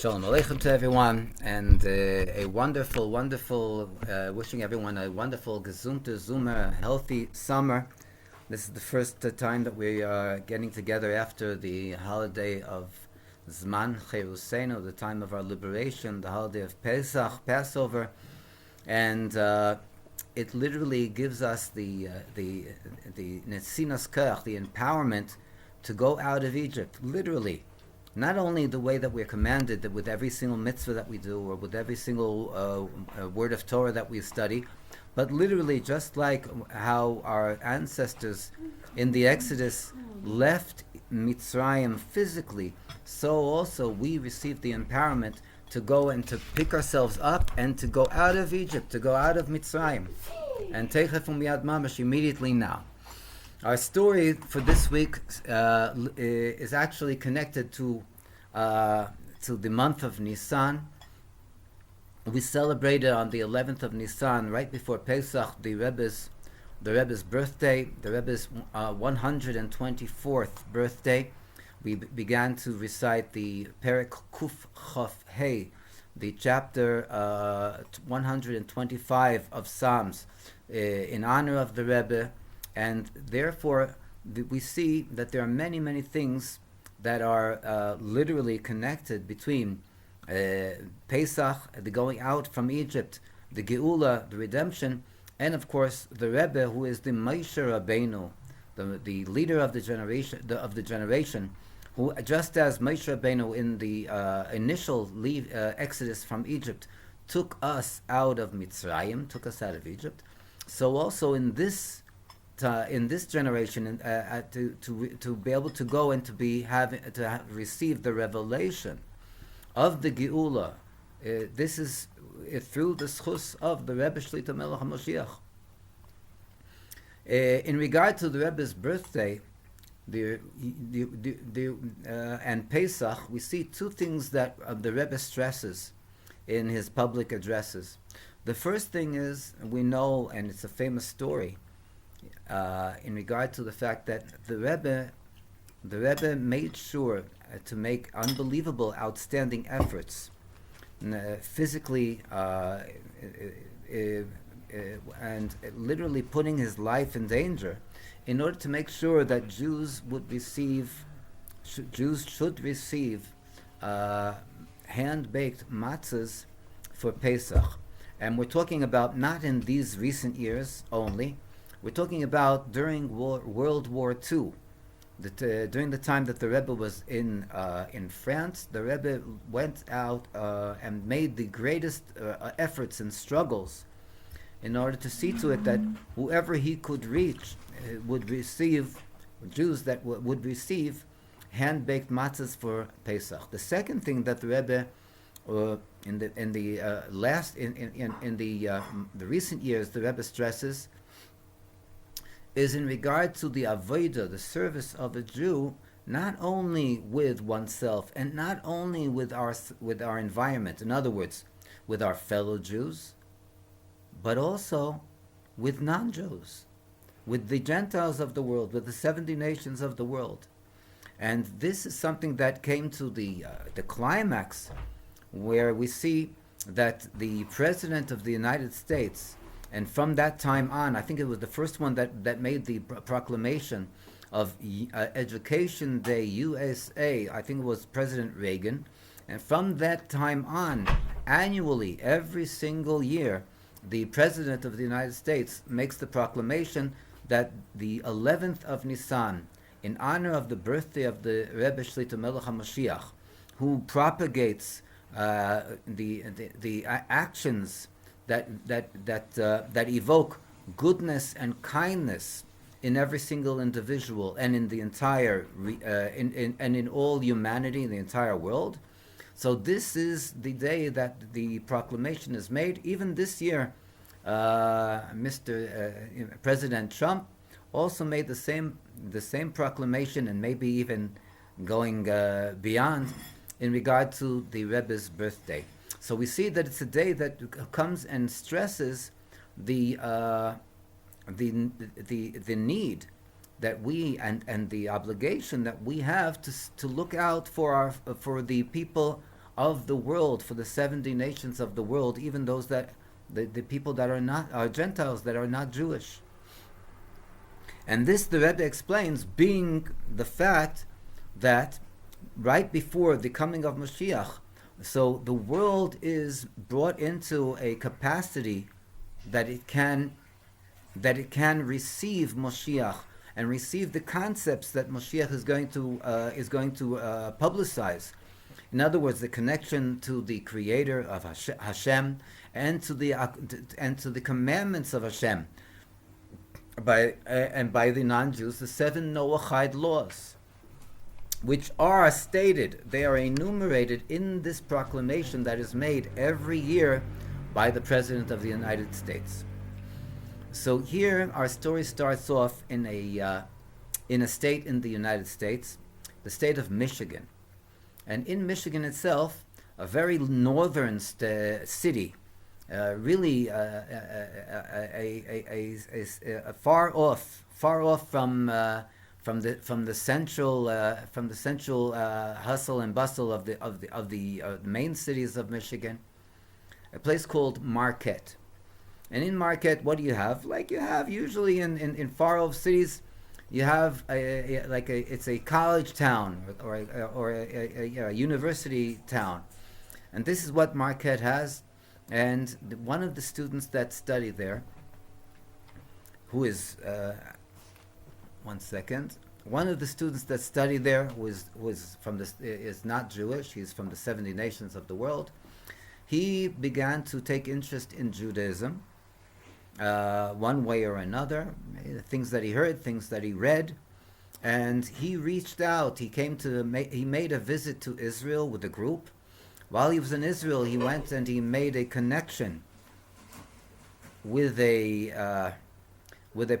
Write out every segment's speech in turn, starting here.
Shalom Aleichem to everyone, and a wonderful, wishing everyone a wonderful, gesunte, Zumer, healthy summer. This is the first time that we are getting together after the holiday of Zman Cherusenu, the time of our liberation, the holiday of Pesach, Passover, and it literally gives us the netzinas koach, the empowerment to go out of Egypt, literally. Not only the way that we're commanded, that with every single mitzvah that we do, or with every single word of Torah that we study, but literally just like how our ancestors in the Exodus left Mitzrayim physically, so also we received the empowerment to go and to pick ourselves up and to go out of Egypt, to go out of Mitzrayim, and Teichef Umiyad Mamash immediately now. Our story for this week is actually connected to the month of Nisan. We celebrated on the 11th of Nisan, right before Pesach, the Rebbe's birthday, the Rebbe's 124th birthday. We began to recite the Perek Kuf Chof Hey, the chapter 125 of Psalms, in honor of the Rebbe. And therefore, we see that there are many, many things that are literally connected between Pesach, the going out from Egypt, the Geula, the redemption, and of course the Rebbe, who is the Moshe Rabbeinu, the leader of the generation, who, just as Moshe Rabbeinu in the initial exodus from Egypt took us out of Mitzrayim, took us out of Egypt, so also in this generation, to be able to go and to receive the revelation of the Geula, this is through the schus of the Rebbe Shlita Melech Ha'Moshiach. In regard to the Rebbe's birthday, and Pesach, we see two things that the Rebbe stresses in his public addresses. The first thing is, we know, and it's a famous story, in regard to the fact that the Rebbe made sure to make unbelievable, outstanding efforts, physically and literally putting his life in danger, in order to make sure that Jews should receive hand-baked matzahs for Pesach. And we're talking about not in these recent years only. We're talking about during World War II, during the time that the Rebbe was in France. The Rebbe went out and made the greatest efforts and struggles in order to see to it that whoever he could reach would receive, Jews that would receive hand-baked matzahs for Pesach. The second thing that the Rebbe in the recent years, the Rebbe stresses, is in regard to the avodah, the service of a Jew, not only with oneself and not only with our environment, in other words, with our fellow Jews, but also with non-Jews, with the Gentiles of the world, with the 70 nations of the world. And this is something that came to the climax, where we see that the President of the United States, and from that time on, I think it was the first one that made the proclamation of Education Day USA. I think it was President Reagan. And from that time on, annually, every single year, the President of the United States makes the proclamation that the 11th of Nisan, in honor of the birthday of the Rebbe Shlita Melech Ha'Moshiach, who propagates the actions that evoke goodness and kindness in every single individual and in the entire and in all humanity in the entire world. So this is the day that the proclamation is made. Even this year, President Trump also made the same proclamation, and maybe even going beyond in regard to the Rebbe's birthday. So we see that it's a day that comes and stresses the need that we and the obligation that we have to look out for the people of the world, for the 70 nations of the world, even those that the people that are Gentiles, that are not Jewish. And this, the Rebbe explains, being the fact that right before the coming of Mashiach, so the world is brought into a capacity that it can receive Mashiach and receive the concepts that Mashiach is going to publicize. In other words, the connection to the Creator of Hashem and to the commandments of Hashem by the non-Jews, the 7 Noahide laws, which are stated, they are enumerated in this proclamation that is made every year by the President of the United States. So here our story starts off in a state in the United States, the state of Michigan. And in Michigan itself, a very northern city, really far off from the central hustle and bustle of the main cities of Michigan, a place called Marquette. And in Marquette, what do you have? Like you have usually in far off cities, you have it's a college town or a university town, and this is what Marquette has. And one of the students that study there, who is one of the students that study there is not Jewish. He's from the 70 nations of the world. He began to take interest in Judaism, one way or another, things that he heard, things that he read, and he reached out. He made a visit to Israel with a group. While he was in Israel, he went and he made a connection with a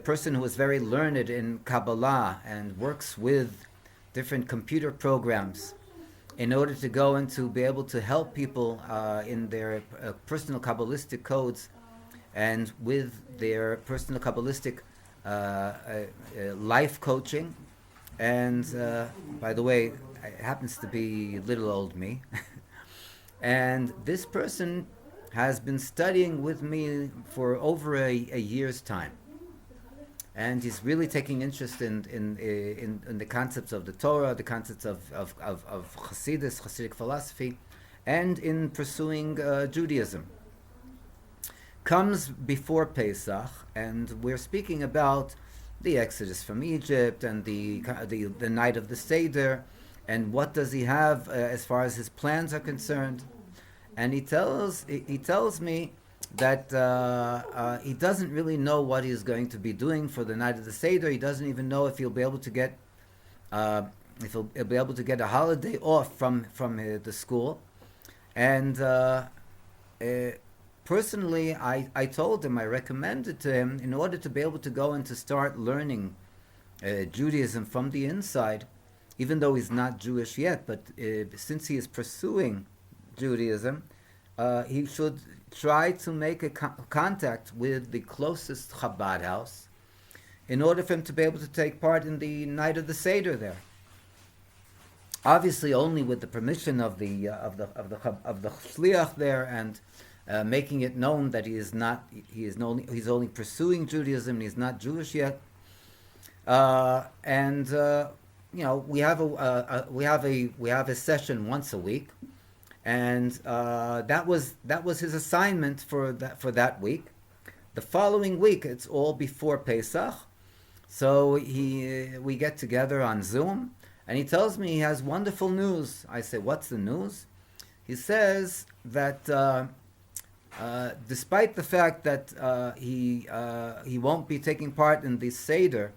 person who was very learned in Kabbalah and works with different computer programs in order to go and to be able to help people in their personal Kabbalistic codes and with their personal Kabbalistic life coaching. And by the way, it happens to be little old me. And this person has been studying with me for over a year's time. And he's really taking interest in the concepts of the Torah, the concepts of Hasidic philosophy, and in pursuing Judaism. Comes before Pesach, and we're speaking about the Exodus from Egypt and the night of the Seder, and what does he have as far as his plans are concerned. And he tells me that he doesn't really know what he's going to be doing for the night of the Seder. He doesn't even know if he'll be able to get a holiday off from the school. And personally, I told him, I recommended to him, in order to be able to go and to start learning Judaism from the inside, even though he's not Jewish yet, but since he is pursuing Judaism, he should try to make a contact with the closest Chabad house in order for him to be able to take part in the night of the Seder there. Obviously, only with the permission of the shliach there, and making it known that he's only pursuing Judaism. He's not Jewish yet, and we have a session once a week. And that was his assignment for that week. The following week, it's all before Pesach, so we get together on Zoom, and he tells me he has wonderful news. I say, "What's the news?" He says that despite the fact that he won't be taking part in the Seder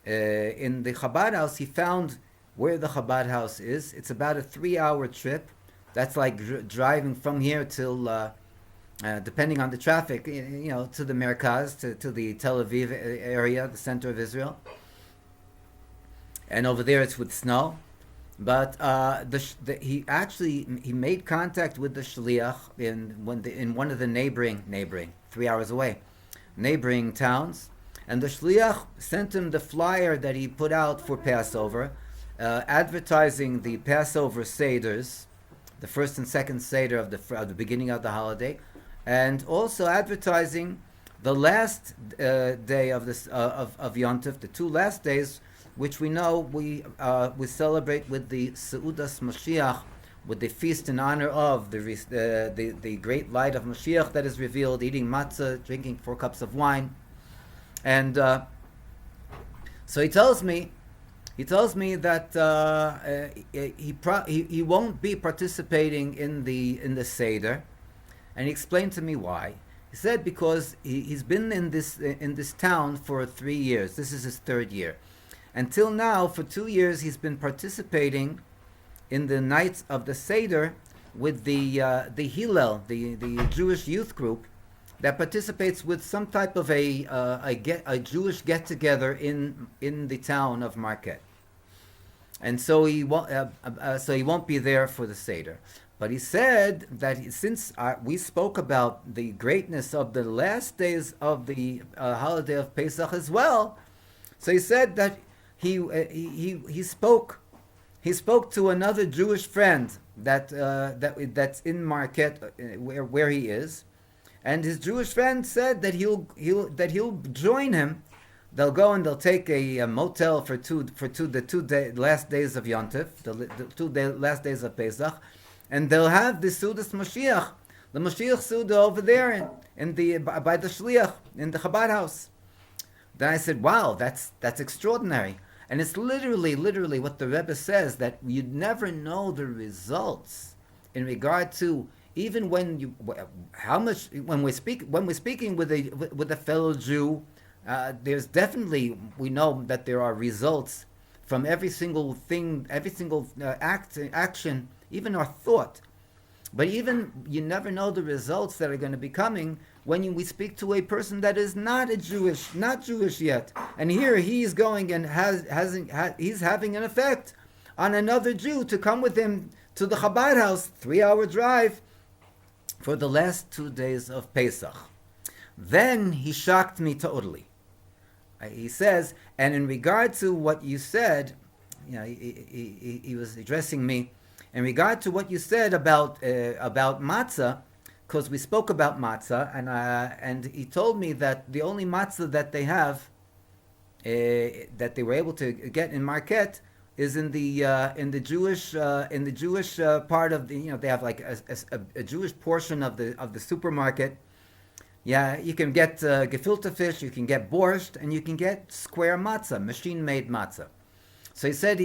in the Chabad house, he found where the Chabad house is. It's about a 3-hour trip. That's like driving from here till, depending on the traffic, to the Merkaz, to the Tel Aviv area, the center of Israel. And over there it's with snow. But he made contact with the shliach in one of the neighboring 3 hours away, neighboring towns. And the shliach sent him the flyer that he put out for Passover, advertising the Passover Seders the first and second Seder of the beginning of the holiday, and also advertising the last day of this of Yontif, the two last days, which we know we celebrate with the Seudas Mashiach, with the feast in honor of the great light of Mashiach that is revealed, eating matzah, drinking 4 cups of wine, and so he tells me that he won't be participating in the Seder, and he explained to me why. He said because he's been in this town for 3 years. This is his 3rd year. Until now, for 2 years, he's been participating in the nights of the Seder with the Hillel, the Jewish youth group, that participates with some type of a Jewish get together in the town of Marquette, and so he won't be there for the Seder. But he said that since we spoke about the greatness of the last days of the holiday of Pesach as well, so he said that he spoke to another Jewish friend that's in Marquette where he is. And his Jewish friend said that he'll join him. They'll go and they'll take a motel for the last days of Yontif, the last days of Pesach, and they'll have the Seudas Mashiach, the Mashiach Suda over there by the Shliach in the Chabad house. Then I said, wow, that's extraordinary. And it's literally what the Rebbe says, that you'd never know the results in regard to even when we're speaking with a fellow Jew. There's definitely, we know that there are results from every single thing, every single action, even our thought. But even you never know the results that are going to be coming when we speak to a person that is not Jewish yet. And here he's going and he's having an effect on another Jew to come with him to the Chabad house, 3-hour drive, for the last 2 days of Pesach. Then he shocked me totally. He says, and in regard to what you said, he was addressing me, in regard to what you said about matzah, because we spoke about matzah, and he told me that the only matzah that they have, that they were able to get in Marquette, is in the Jewish part of the, they have like a Jewish portion of the supermarket. Yeah, you can get gefilte fish, you can get borscht, and you can get square matzah, machine-made matzah. So he said,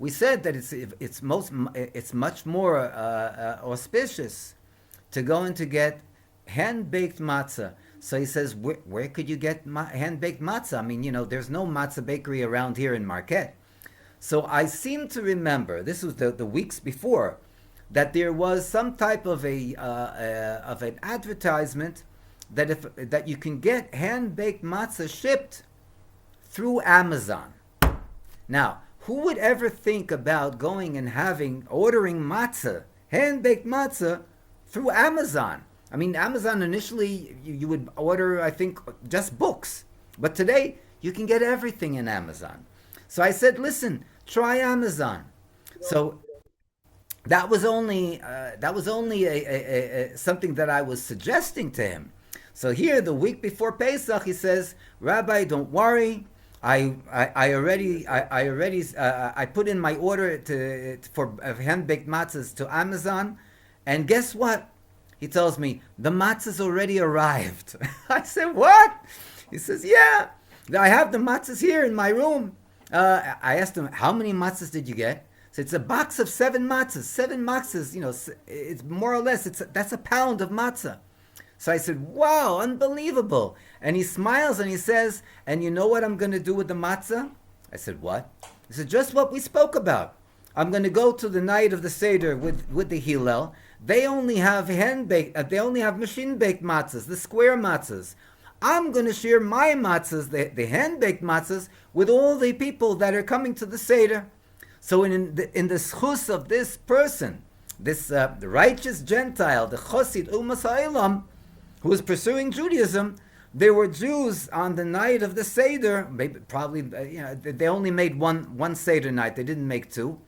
we said that it's much more auspicious to go and to get hand-baked matzah. So he says, where could you get hand-baked matzah? I mean, there's no matzah bakery around here in Marquette. So I seem to remember, this was the weeks before, that there was some type of an advertisement that you can get hand-baked matzah shipped through Amazon. Now, who would ever think about going and ordering matzah, hand-baked matzah, through Amazon? I mean, Amazon initially, you would order, I think, just books. But today, you can get everything in Amazon. So I said, listen, try Amazon. So that was only something that I was suggesting to him. So here, the week before Pesach, he says, Rabbi, don't worry. I put in my order for hand-baked matzahs to Amazon, and guess what? He tells me, the matzahs already arrived. I said, what? He says, yeah, I have the matzahs here in my room. I asked him, how many matzahs did you get? So it's a box of 7 matzahs. 7 matzahs, it's more or less, that's a pound of matzah. So I said, wow, unbelievable. And he smiles and he says, and you know what I'm going to do with the matzah? I said, what? He said, just what we spoke about. I'm going to go to the night of the Seder with the Hillel. They only have they only have machine-baked matzahs, the square matzahs. I'm going to share my matzahs, the hand-baked matzahs, with all the people that are coming to the Seder. So in the schus of this person, this the righteous Gentile, the chosid umas ha'olam, who was pursuing Judaism, there were Jews on the night of the Seder. Maybe, probably, they only made one Seder night. They didn't make 2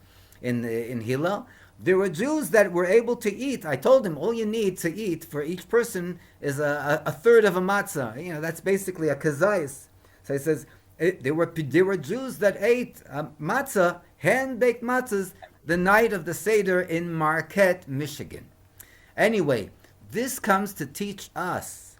in Hillel. There were Jews that were able to eat. I told him all you need to eat for each person is a third of a matzah. That's basically a kazayis. So he says there were Jews that ate matzah, hand-baked matzahs, the night of the Seder in Marquette, Michigan. Anyway, this comes to teach us.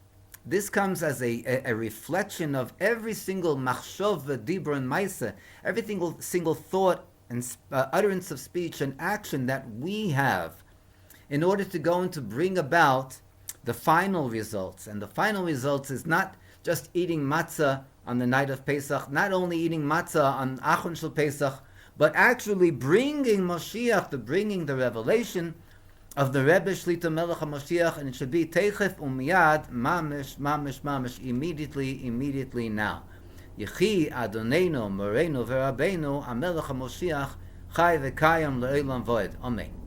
This comes as a reflection of every single machshov, dibur, and maisa, every single thought and utterance of speech and action that we have in order to go and to bring about the final results. And the final results is not just eating matzah on the night of Pesach, not only eating matzah on Achon Shel Pesach, but actually bringing Moshiach, bringing the revelation of the Rebbe Shlita Melech Ha'Moshiach, and it should be Teichef Umiyad, mamish, immediately now. Yechi Adonenu, Morenu, Verabenu, Amelech Ha'Moshiach, Chai v'Kayam le'olam voed. Amen.